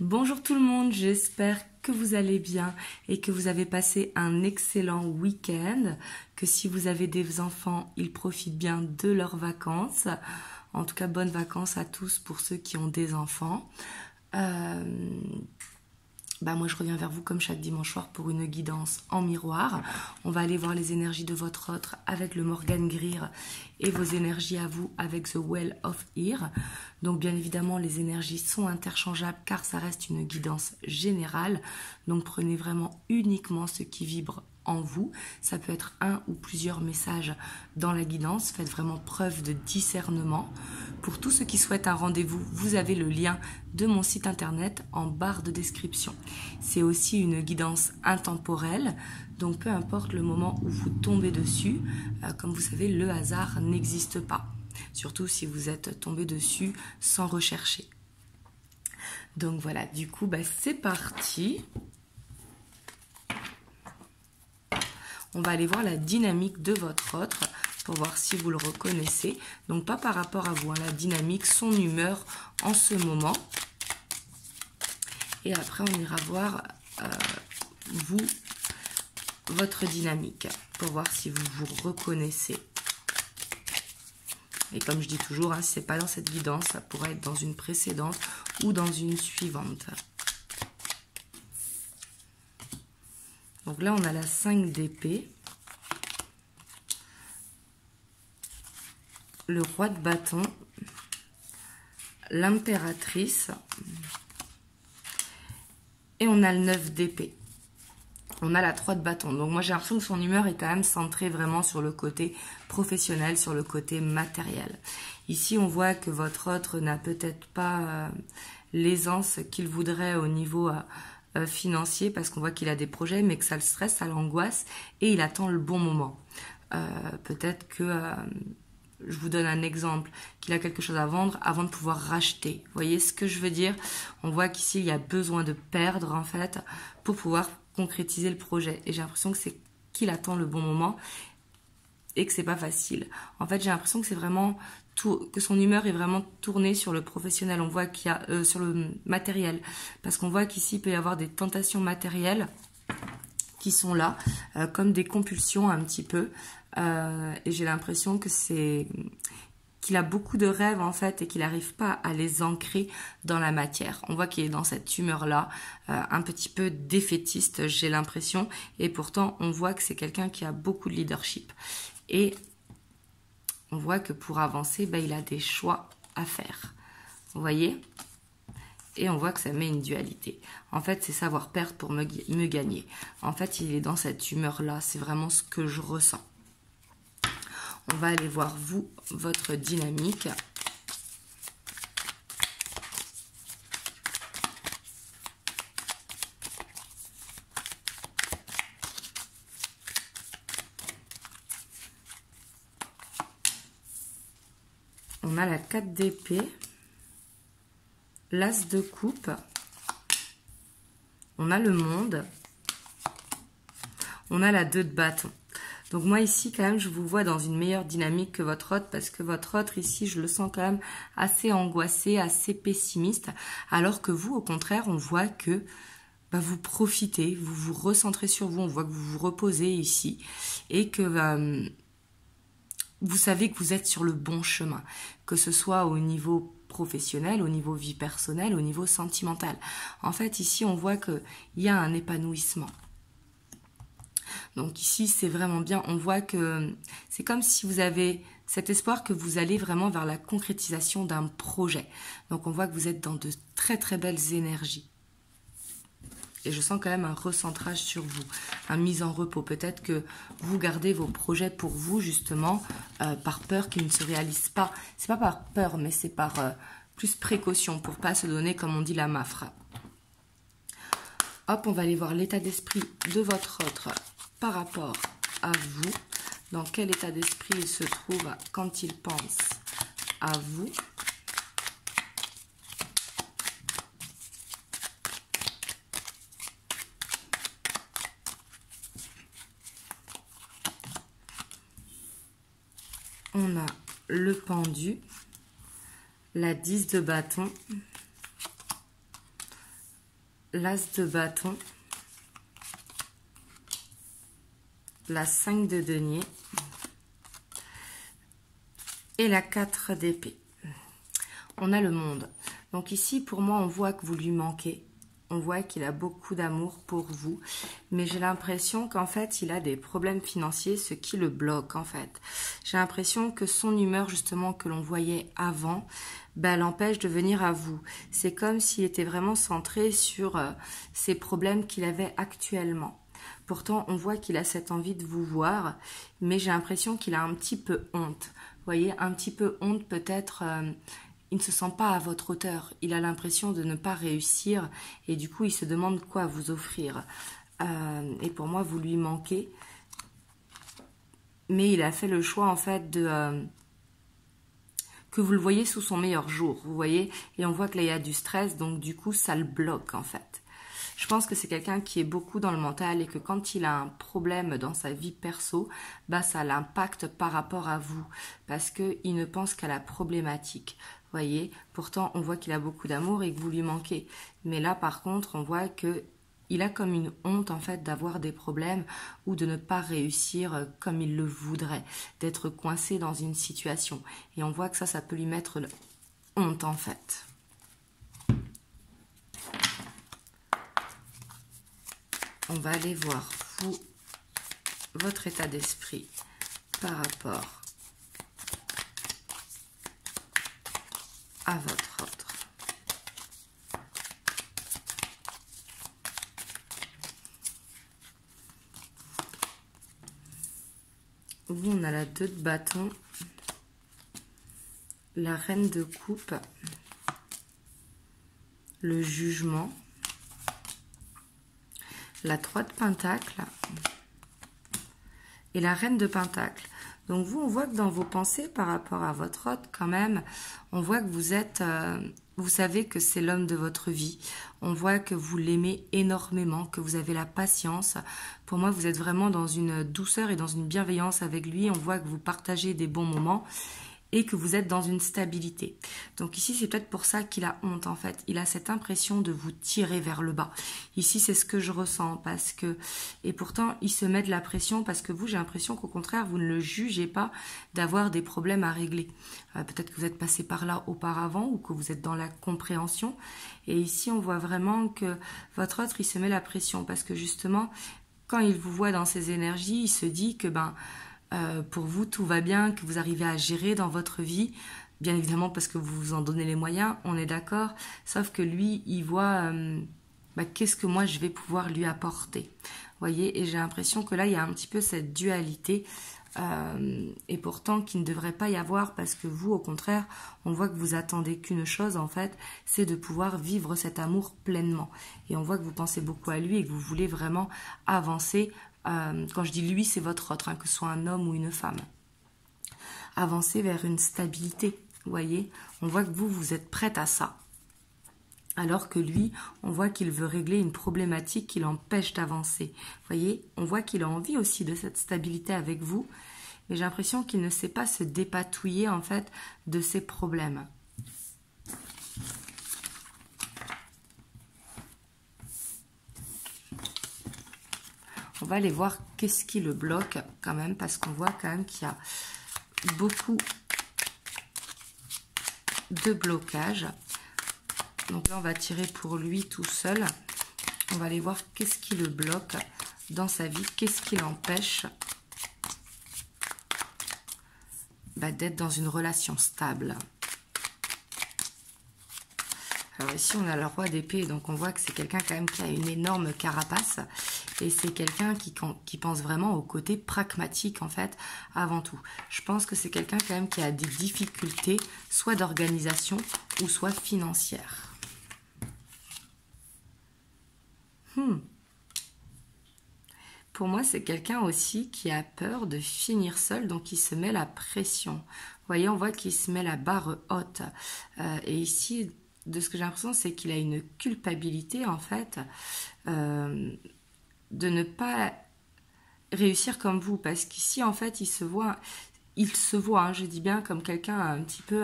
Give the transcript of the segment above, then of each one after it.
Bonjour tout le monde, j'espère que vous allez bien et que vous avez passé un excellent week-end, que si vous avez des enfants, ils profitent bien de leurs vacances. En tout cas, bonnes vacances à tous pour ceux qui ont des enfants. Moi je reviens vers vous comme chaque dimanche soir pour une guidance en miroir. On va aller voir les énergies de votre autre avec le Morgan Greer et vos énergies à vous avec The Well of Ear. Donc bien évidemment les énergies sont interchangeables car ça reste une guidance générale. Donc prenez vraiment uniquement ce qui vibre en vous. Ça peut être un ou plusieurs messages dans la guidance. Faites vraiment preuve de discernement. Pour tous ceux qui souhaitent un rendez-vous, vous avez le lien de mon site internet en barre de description. C'est aussi une guidance intemporelle, donc peu importe le moment où vous tombez dessus, comme vous savez, le hasard n'existe pas. Surtout si vous êtes tombé dessus sans rechercher. Donc voilà, du coup, c'est parti. On va aller voir la dynamique de votre autre pour voir si vous le reconnaissez. Donc pas par rapport à vous, la dynamique, son humeur en ce moment. Et après, on ira voir vous, votre dynamique, pour voir si vous vous reconnaissez. Et comme je dis toujours, si ce n'est pas dans cette guidance, ça pourrait être dans une précédente ou dans une suivante. Donc là, on a la 5 d'épée, le roi de bâton, l'impératrice, et on a le 9 d'épée. On a la 3 de bâton. Donc moi, j'ai l'impression que son humeur est quand même centrée vraiment sur le côté professionnel, sur le côté matériel. Ici, on voit que votre autre n'a peut-être pas l'aisance qu'il voudrait au niveau financier, parce qu'on voit qu'il a des projets, mais que ça le stresse, ça l'angoisse, et il attend le bon moment. Peut-être que, je vous donne un exemple, qu'il a quelque chose à vendre avant de pouvoir racheter. Vous voyez ce que je veux dire? On voit qu'ici, il y a besoin de perdre, en fait, pour pouvoir concrétiser le projet. Et j'ai l'impression que c'est qu'il attend le bon moment et que c'est pas facile. En fait, j'ai l'impression que c'est vraiment que son humeur est vraiment tournée sur le professionnel. On voit qu'il y a sur le matériel, parce qu'on voit qu'ici il peut y avoir des tentations matérielles qui sont là, comme des compulsions un petit peu. Et j'ai l'impression que c'est qu'il a beaucoup de rêves en fait et qu'il n'arrive pas à les ancrer dans la matière. On voit qu'il est dans cette humeur-là, un petit peu défaitiste, j'ai l'impression. Et pourtant, on voit que c'est quelqu'un qui a beaucoup de leadership. Et on voit que pour avancer, il a des choix à faire. Vous voyez? Et on voit que ça met une dualité. En fait, c'est savoir perdre pour me gagner. En fait, il est dans cette humeur-là. C'est vraiment ce que je ressens. On va aller voir, vous, votre dynamique. On a la 4 d'épée, l'as de coupe, on a le monde, on a la 2 de bâton. Donc moi ici quand même je vous vois dans une meilleure dynamique que votre autre, parce que votre autre ici je le sens quand même assez angoissé, assez pessimiste, alors que vous au contraire on voit que vous profitez, vous vous recentrez sur vous, on voit que vous vous reposez ici et que vous savez que vous êtes sur le bon chemin, que ce soit au niveau professionnel, au niveau vie personnelle, au niveau sentimental. En fait ici on voit qu'il y a un épanouissement. Donc ici, c'est vraiment bien. On voit que c'est comme si vous avez cet espoir que vous allez vraiment vers la concrétisation d'un projet. Donc on voit que vous êtes dans de très très belles énergies. Et je sens quand même un recentrage sur vous, une mise en repos. Peut-être que vous gardez vos projets pour vous justement par peur qu'ils ne se réalisent pas. C'est pas par peur, mais c'est par plus précaution pour pas se donner, comme on dit, la mafre. Hop, on va aller voir l'état d'esprit de votre autre par rapport à vous. Dans quel état d'esprit il se trouve quand il pense à vous. On a le pendu, la 10 de bâton, l'As de bâton, la 5 de denier et la 4 d'épée. On a le monde. Donc ici, pour moi, on voit que vous lui manquez. On voit qu'il a beaucoup d'amour pour vous. Mais j'ai l'impression qu'en fait, il a des problèmes financiers, ce qui le bloque en fait. J'ai l'impression que son humeur, justement, que l'on voyait avant, l'empêche de venir à vous. C'est comme s'il était vraiment centré sur ces problèmes qu'il avait actuellement. Pourtant, on voit qu'il a cette envie de vous voir, mais j'ai l'impression qu'il a un petit peu honte. Vous voyez, un petit peu honte peut-être... il ne se sent pas à votre hauteur. Il a l'impression de ne pas réussir et du coup, il se demande quoi vous offrir. Et pour moi, vous lui manquez. Mais il a fait le choix, en fait, que vous le voyez sous son meilleur jour, vous voyez. Et on voit que là, il y a du stress, donc du coup, ça le bloque, en fait. Je pense que c'est quelqu'un qui est beaucoup dans le mental et que quand il a un problème dans sa vie perso, ça l'impacte par rapport à vous parce qu'il ne pense qu'à la problématique. Voyez, pourtant on voit qu'il a beaucoup d'amour et que vous lui manquez. Mais là par contre, on voit que il a comme une honte en fait d'avoir des problèmes ou de ne pas réussir comme il le voudrait, d'être coincé dans une situation. Et on voit que ça peut lui mettre honte en fait. On va aller voir, vous, votre état d'esprit par rapport à votre autre. Vous, on a la 2 de bâton, la reine de coupe, le jugement, la 3 de pentacle et la reine de pentacle. Donc vous, on voit que dans vos pensées par rapport à votre hôte, quand même, on voit que vous êtes, vous savez que c'est l'homme de votre vie. On voit que vous l'aimez énormément, que vous avez la patience. Pour moi, vous êtes vraiment dans une douceur et dans une bienveillance avec lui. On voit que vous partagez des bons moments et que vous êtes dans une stabilité. Donc ici, c'est peut-être pour ça qu'il a honte en fait. Il a cette impression de vous tirer vers le bas. Ici, c'est ce que je ressens parce que... Et pourtant, il se met de la pression parce que vous, j'ai l'impression qu'au contraire, vous ne le jugez pas d'avoir des problèmes à régler. Peut-être que vous êtes passé par là auparavant ou que vous êtes dans la compréhension. Et ici, on voit vraiment que votre autre, il se met la pression parce que justement, quand il vous voit dans ses énergies, il se dit que pour vous, tout va bien, que vous arrivez à gérer dans votre vie, bien évidemment parce que vous vous en donnez les moyens, on est d'accord, sauf que lui, il voit qu'est-ce que moi je vais pouvoir lui apporter. Voyez, et j'ai l'impression que là, il y a un petit peu cette dualité, et pourtant qu'il ne devrait pas y avoir parce que vous, au contraire, on voit que vous attendez qu'une chose, en fait, c'est de pouvoir vivre cet amour pleinement. Et on voit que vous pensez beaucoup à lui et que vous voulez vraiment avancer. Quand je dis lui, c'est votre autre, que ce soit un homme ou une femme. Avancer vers une stabilité, vous voyez. On voit que vous êtes prête à ça. Alors que lui, on voit qu'il veut régler une problématique qui l'empêche d'avancer. Vous voyez, on voit qu'il a envie aussi de cette stabilité avec vous, mais j'ai l'impression qu'il ne sait pas se dépatouiller en fait de ses problèmes. On va aller voir qu'est-ce qui le bloque quand même, parce qu'on voit quand même qu'il y a beaucoup de blocages. Donc là, on va tirer pour lui tout seul. On va aller voir qu'est-ce qui le bloque dans sa vie, qu'est-ce qui l'empêche d'être dans une relation stable. Alors ici, on a le roi d'épée, donc on voit que c'est quelqu'un quand même qui a une énorme carapace. Et c'est quelqu'un qui pense vraiment au côté pragmatique, en fait, avant tout. Je pense que c'est quelqu'un quand même qui a des difficultés, soit d'organisation ou soit financières. Pour moi, c'est quelqu'un aussi qui a peur de finir seul, donc il se met la pression. Vous voyez, on voit qu'il se met la barre haute. Et ici, de ce que j'ai l'impression, c'est qu'il a une culpabilité, en fait, de ne pas réussir comme vous, parce qu'ici en fait il se voit, je dis bien comme quelqu'un un petit peu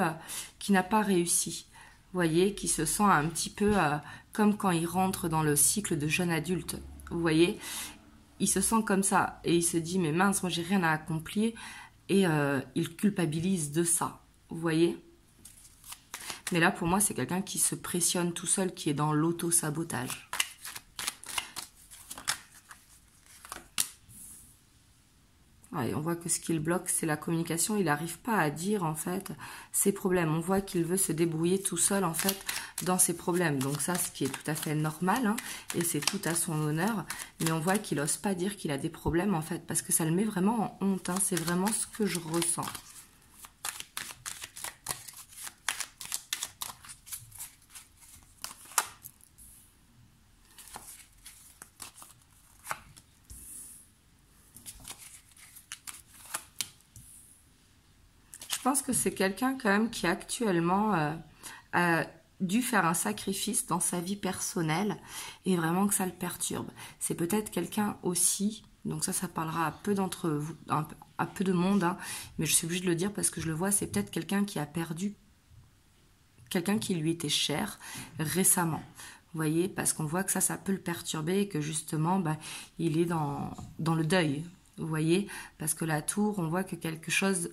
qui n'a pas réussi. voyez, qui se sent un petit peu comme quand il rentre dans le cycle de jeune adulte. Vous voyez, il se sent comme ça et il se dit mais mince, moi j'ai rien à accomplir et il culpabilise de ça. Vous voyez. Mais là pour moi c'est quelqu'un qui se pressionne tout seul, qui est dans l'auto-sabotage. Ouais, on voit que ce qui le bloque, c'est la communication. Il n'arrive pas à dire, en fait, ses problèmes. On voit qu'il veut se débrouiller tout seul, en fait, dans ses problèmes. Donc ça, ce qui est tout à fait normal, hein, et c'est tout à son honneur. Mais on voit qu'il n'ose pas dire qu'il a des problèmes, en fait, parce que ça le met vraiment en honte. Hein. C'est vraiment ce que je ressens. Je pense que c'est quelqu'un quand même qui actuellement a dû faire un sacrifice dans sa vie personnelle et vraiment que ça le perturbe. C'est peut-être quelqu'un aussi, donc ça parlera à peu d'entre vous, à peu de monde, hein, mais je suis obligée de le dire parce que je le vois, c'est peut-être quelqu'un qui a perdu quelqu'un qui lui était cher récemment. Vous voyez, parce qu'on voit que ça peut le perturber et que justement, il est dans le deuil. Vous voyez, parce que la tour, on voit que quelque chose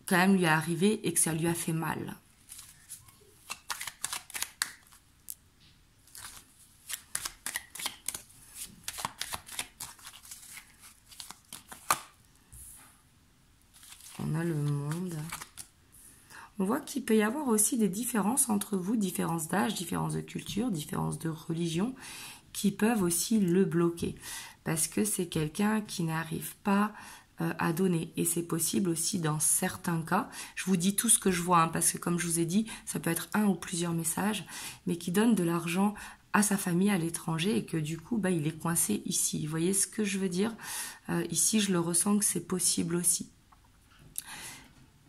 quand même lui est arrivé et que ça lui a fait mal. On a le monde. On voit qu'il peut y avoir aussi des différences entre vous, différences d'âge, différences de culture, différences de religion, qui peuvent aussi le bloquer. Parce que c'est quelqu'un qui n'arrive pas à donner. Et c'est possible aussi dans certains cas. Je vous dis tout ce que je vois, hein, parce que comme je vous ai dit, ça peut être un ou plusieurs messages, mais qui donne de l'argent à sa famille à l'étranger et que du coup, il est coincé ici. Vous voyez ce que je veux dire? Ici, je le ressens que c'est possible aussi.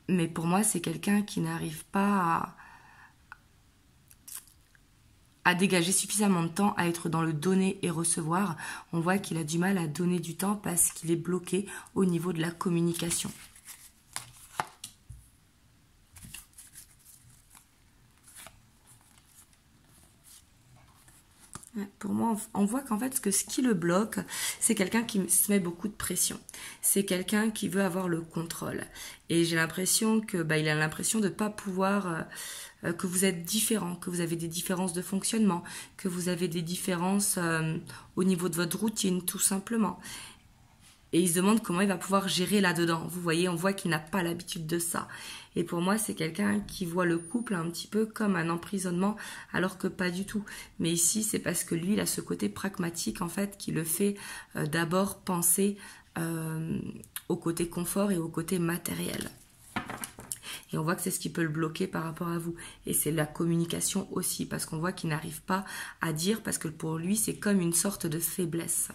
Mais pour moi, c'est quelqu'un qui n'arrive pas à dégager suffisamment de temps à être dans le donner et recevoir. On voit qu'il a du mal à donner du temps parce qu'il est bloqué au niveau de la communication. Pour moi, on voit qu'en fait, ce qui le bloque, c'est quelqu'un qui se met beaucoup de pression. C'est quelqu'un qui veut avoir le contrôle. Et j'ai l'impression que, il a l'impression de ne pas pouvoir, que vous êtes différent, que vous avez des différences de fonctionnement, que vous avez des différences au niveau de votre routine, tout simplement. Et il se demande comment il va pouvoir gérer là-dedans. Vous voyez, on voit qu'il n'a pas l'habitude de ça. Et pour moi, c'est quelqu'un qui voit le couple un petit peu comme un emprisonnement, alors que pas du tout. Mais ici, c'est parce que lui, il a ce côté pragmatique, en fait, qui le fait d'abord penser au côté confort et au côté matériel. Et on voit que c'est ce qui peut le bloquer par rapport à vous. Et c'est la communication aussi, parce qu'on voit qu'il n'arrive pas à dire, parce que pour lui, c'est comme une sorte de faiblesse.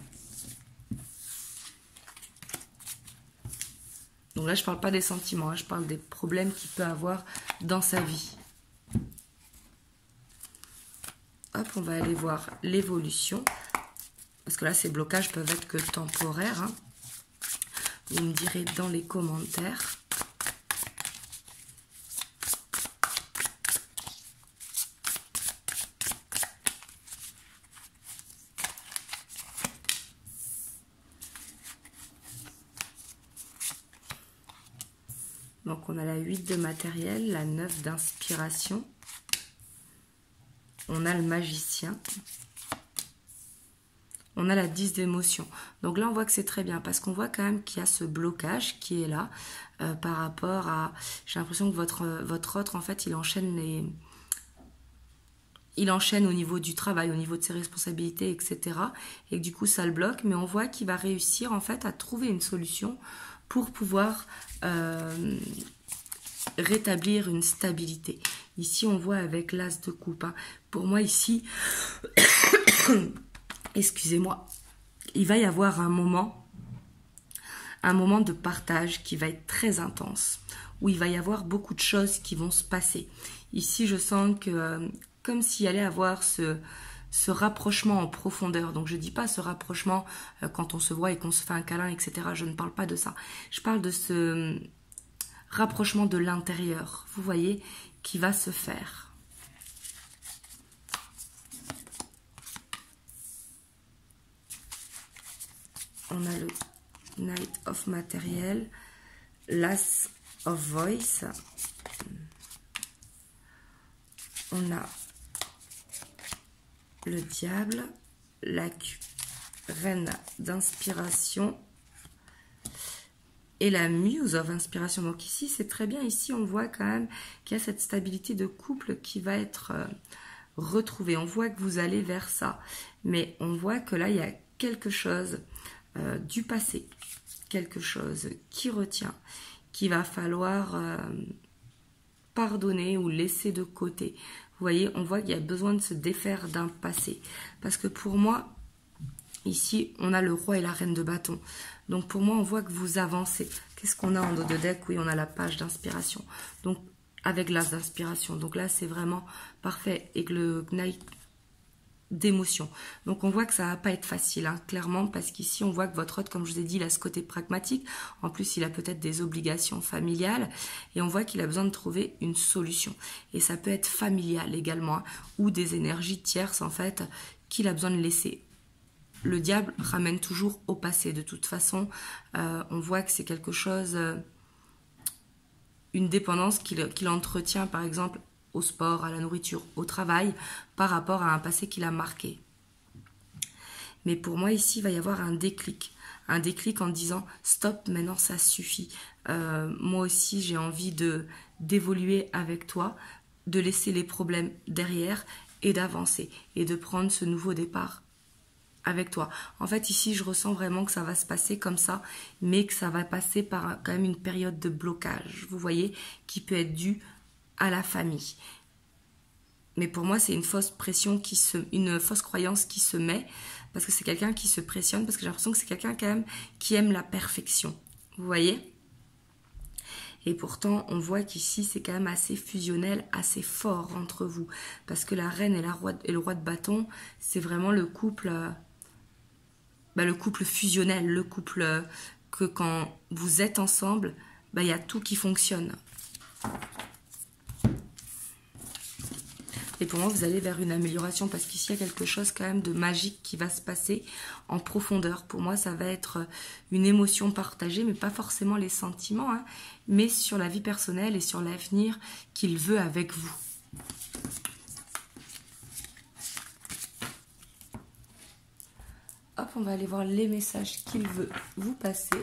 Donc là, je ne parle pas des sentiments, hein, je parle des problèmes qu'il peut avoir dans sa vie. Hop, on va aller voir l'évolution. Parce que là, ces blocages peuvent être que temporaires. Hein. Vous me direz dans les commentaires. Donc on a la 8 de matériel, la 9 d'inspiration. On a le magicien. On a la 10 d'émotion. Donc là on voit que c'est très bien parce qu'on voit quand même qu'il y a ce blocage qui est là par rapport à... J'ai l'impression que votre autre en fait il enchaîne au niveau du travail, au niveau de ses responsabilités, etc. Et que du coup ça le bloque, mais on voit qu'il va réussir en fait à trouver une solution pour pouvoir rétablir une stabilité. Ici, on voit avec l'as de coupe. Hein. Pour moi, ici, excusez-moi, il va y avoir un moment de partage qui va être très intense, où il va y avoir beaucoup de choses qui vont se passer. Ici, je sens que, comme s'il allait avoir ce rapprochement en profondeur. Donc je ne dis pas ce rapprochement quand on se voit et qu'on se fait un câlin, etc. Je ne parle pas de ça. Je parle de ce rapprochement de l'intérieur. Vous voyez, qui va se faire. On a le Knight of Matériel, l'As of Voice. On a le Diable, la Reine d'inspiration et la Muse of Inspiration. Donc ici, c'est très bien. Ici, on voit quand même qu'il y a cette stabilité de couple qui va être retrouvée. On voit que vous allez vers ça. Mais on voit que là, il y a quelque chose du passé, quelque chose qui retient, qu'il va falloir pardonner ou laisser de côté. Vous voyez, on voit qu'il y a besoin de se défaire d'un passé. Parce que pour moi, ici, on a le roi et la reine de bâton. Donc pour moi, on voit que vous avancez. Qu'est-ce qu'on a en dos de deck? Oui, on a la page d'inspiration. Donc avec l'as d'inspiration. Donc là, c'est vraiment parfait. Et que le Knight d'émotion. Donc on voit que ça va pas être facile, hein, clairement, parce qu'ici on voit que votre hôte, comme je vous ai dit, il a ce côté pragmatique. En plus, il a peut-être des obligations familiales et on voit qu'il a besoin de trouver une solution. Et ça peut être familial également, hein, ou des énergies tierces en fait qu'il a besoin de laisser. Le diable ramène toujours au passé. De toute façon, on voit que c'est quelque chose, une dépendance qu'il entretient, par exemple, au sport, à la nourriture, au travail, par rapport à un passé qu'il a marqué. Mais pour moi, ici, il va y avoir un déclic en disant « Stop, maintenant ça suffit. Moi aussi, j'ai envie d'évoluer avec toi, de laisser les problèmes derrière et d'avancer et de prendre ce nouveau départ avec toi. » En fait, ici, je ressens vraiment que ça va se passer comme ça, mais que ça va passer par quand même une période de blocage, vous voyez, qui peut être due à la famille. Mais pour moi, c'est une fausse pression une fausse croyance qui se met, parce que c'est quelqu'un qui se pressionne, parce que j'ai l'impression que c'est quelqu'un quand même qui aime la perfection. Vous voyez? Et pourtant, on voit qu'ici, c'est quand même assez fusionnel, assez fort entre vous. Parce que la reine et le roi de bâton, c'est vraiment le couple fusionnel, le couple que quand vous êtes ensemble, il y a tout qui fonctionne. Et pour moi, vous allez vers une amélioration parce qu'ici, il y a quelque chose quand même de magique qui va se passer en profondeur. Pour moi, ça va être une émotion partagée, mais pas forcément les sentiments, hein, mais sur la vie personnelle et sur l'avenir qu'il veut avec vous. Hop, on va aller voir les messages qu'il veut vous passer.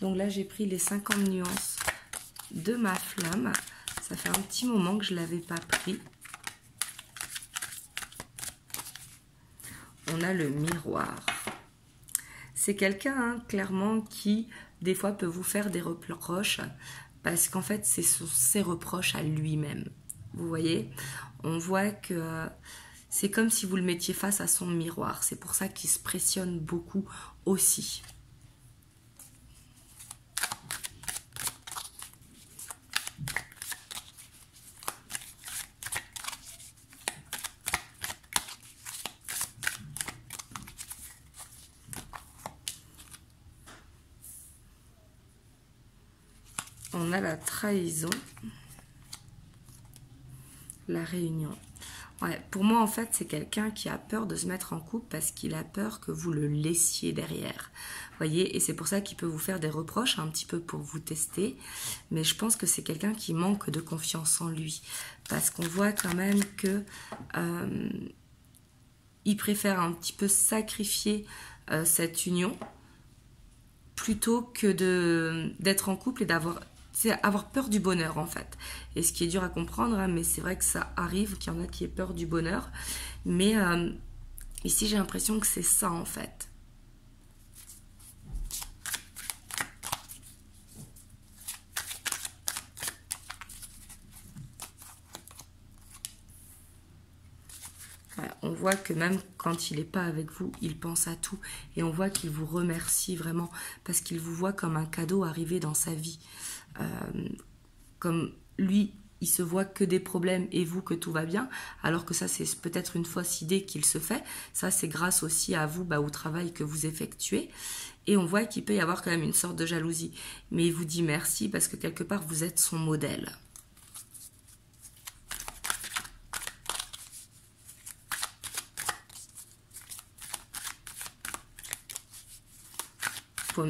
Donc là, j'ai pris les 50 nuances de ma flamme. Ça fait un petit moment que je ne l'avais pas pris. On a le miroir. C'est quelqu'un, hein, clairement, qui, des fois, peut vous faire des reproches parce qu'en fait, c'est ses reproches à lui-même. Vous voyez? On voit que c'est comme si vous le mettiez face à son miroir. C'est pour ça qu'il se pressionne beaucoup aussi. On a la trahison, la réunion. Ouais, pour moi, en fait, c'est quelqu'un qui a peur de se mettre en couple parce qu'il a peur que vous le laissiez derrière. Voyez, et c'est pour ça qu'il peut vous faire des reproches un petit peu pour vous tester. Mais je pense que c'est quelqu'un qui manque de confiance en lui. Parce qu'on voit quand même que il préfère un petit peu sacrifier cette union plutôt que d'être en couple et c'est avoir peur du bonheur en fait. Et ce qui est dur à comprendre, hein, mais c'est vrai que ça arrive qu'il y en a qui aient peur du bonheur. Mais ici j'ai l'impression que c'est ça en fait. Voilà, on voit que même quand il n'est pas avec vous, il pense à tout. Et on voit qu'il vous remercie vraiment parce qu'il vous voit comme un cadeau arrivé dans sa vie. Comme lui, il se voit que des problèmes et vous que tout va bien, alors que ça c'est peut-être une fausse idée qu'il se fait. Ça c'est grâce aussi à vous, au travail que vous effectuez. Et on voit qu'il peut y avoir quand même une sorte de jalousie. Mais il vous dit merci parce que quelque part vous êtes son modèle.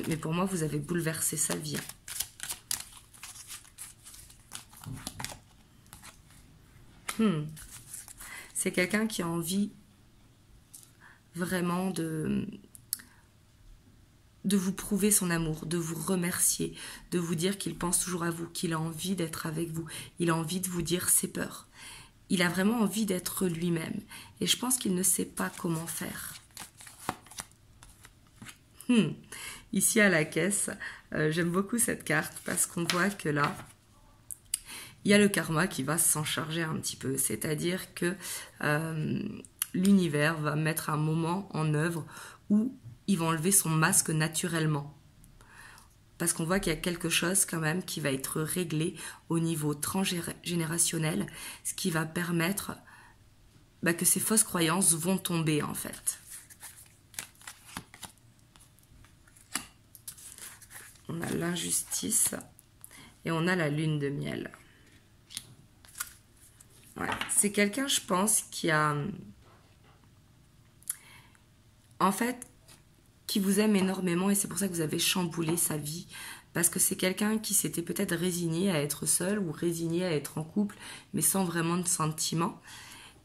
Mais pour moi, vous avez bouleversé sa vie. C'est quelqu'un qui a envie vraiment de vous prouver son amour, de vous remercier, de vous dire qu'il pense toujours à vous, qu'il a envie d'être avec vous, il a envie de vous dire ses peurs. Il a vraiment envie d'être lui-même. Et je pense qu'il ne sait pas comment faire. Ici à la caisse, j'aime beaucoup cette carte parce qu'on voit que là, il y a le karma qui va s'en charger un petit peu. C'est-à-dire que l'univers va mettre un moment en œuvre où il va enlever son masque naturellement. Parce qu'on voit qu'il y a quelque chose quand même qui va être réglé au niveau transgénérationnel, ce qui va permettre que ces fausses croyances vont tomber en fait. On a l'injustice et on a la lune de miel. Ouais, c'est quelqu'un, je pense, qui a... En fait, qui vous aime énormément et c'est pour ça que vous avez chamboulé sa vie. Parce que c'est quelqu'un qui s'était peut-être résigné à être seul ou résigné à être en couple, mais sans vraiment de sentiments.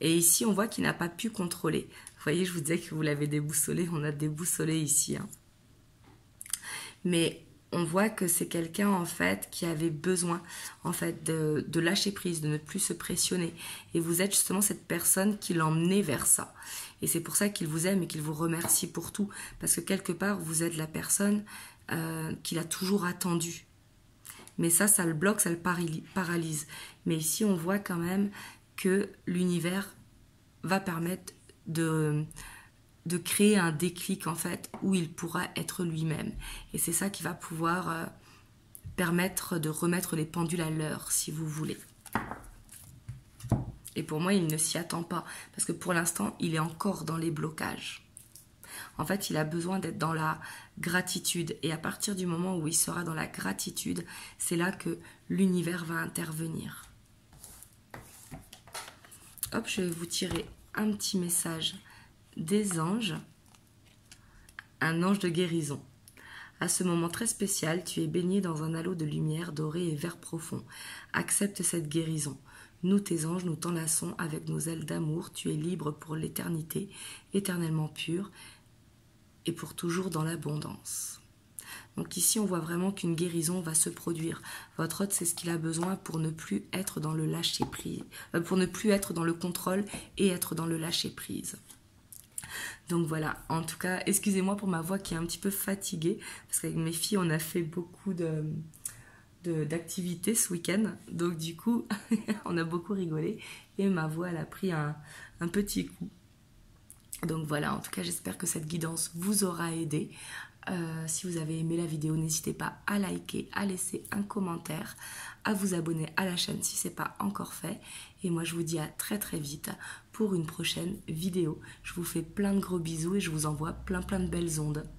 Et ici, on voit qu'il n'a pas pu contrôler. Vous voyez, je vous disais que vous l'avez déboussolé, on a déboussolé ici. Mais on voit que c'est quelqu'un en fait qui avait besoin en fait de lâcher prise, de ne plus se pressionner. Et vous êtes justement cette personne qui l'emmenait vers ça. Et c'est pour ça qu'il vous aime et qu'il vous remercie pour tout. Parce que quelque part, vous êtes la personne qu'il a toujours attendue. Mais ça le bloque, ça le paralyse. Mais ici, on voit quand même que l'univers va permettre de créer un déclic en fait où il pourra être lui-même. Et c'est ça qui va pouvoir permettre de remettre les pendules à l'heure, si vous voulez. Et pour moi, il ne s'y attend pas, parce que pour l'instant, il est encore dans les blocages. En fait, il a besoin d'être dans la gratitude. Et à partir du moment où il sera dans la gratitude, c'est là que l'univers va intervenir. Hop, je vais vous tirer un petit message des anges. Un ange de guérison. À ce moment très spécial, tu es baigné dans un halo de lumière dorée et vert profond. Accepte cette guérison. Nous, tes anges, nous t'enlaçons avec nos ailes d'amour. Tu es libre pour l'éternité, éternellement pur et pour toujours dans l'abondance. Donc ici, on voit vraiment qu'une guérison va se produire. Votre hôte, c'est ce qu'il a besoin pour ne plus être dans le lâcher-prise, pour ne plus être dans le contrôle et être dans le lâcher-prise. Donc voilà, en tout cas, excusez-moi pour ma voix qui est un petit peu fatiguée, parce qu'avec mes filles, on a fait beaucoup d'activités ce week-end, donc du coup, on a beaucoup rigolé, et ma voix, elle a pris un petit coup. Donc voilà, en tout cas, j'espère que cette guidance vous aura aidé. Si vous avez aimé la vidéo, n'hésitez pas à liker, à laisser un commentaire, à vous abonner à la chaîne si ce n'est pas encore fait. Et moi, je vous dis à très très vite pour une prochaine vidéo. Je vous fais plein de gros bisous et je vous envoie plein de belles ondes.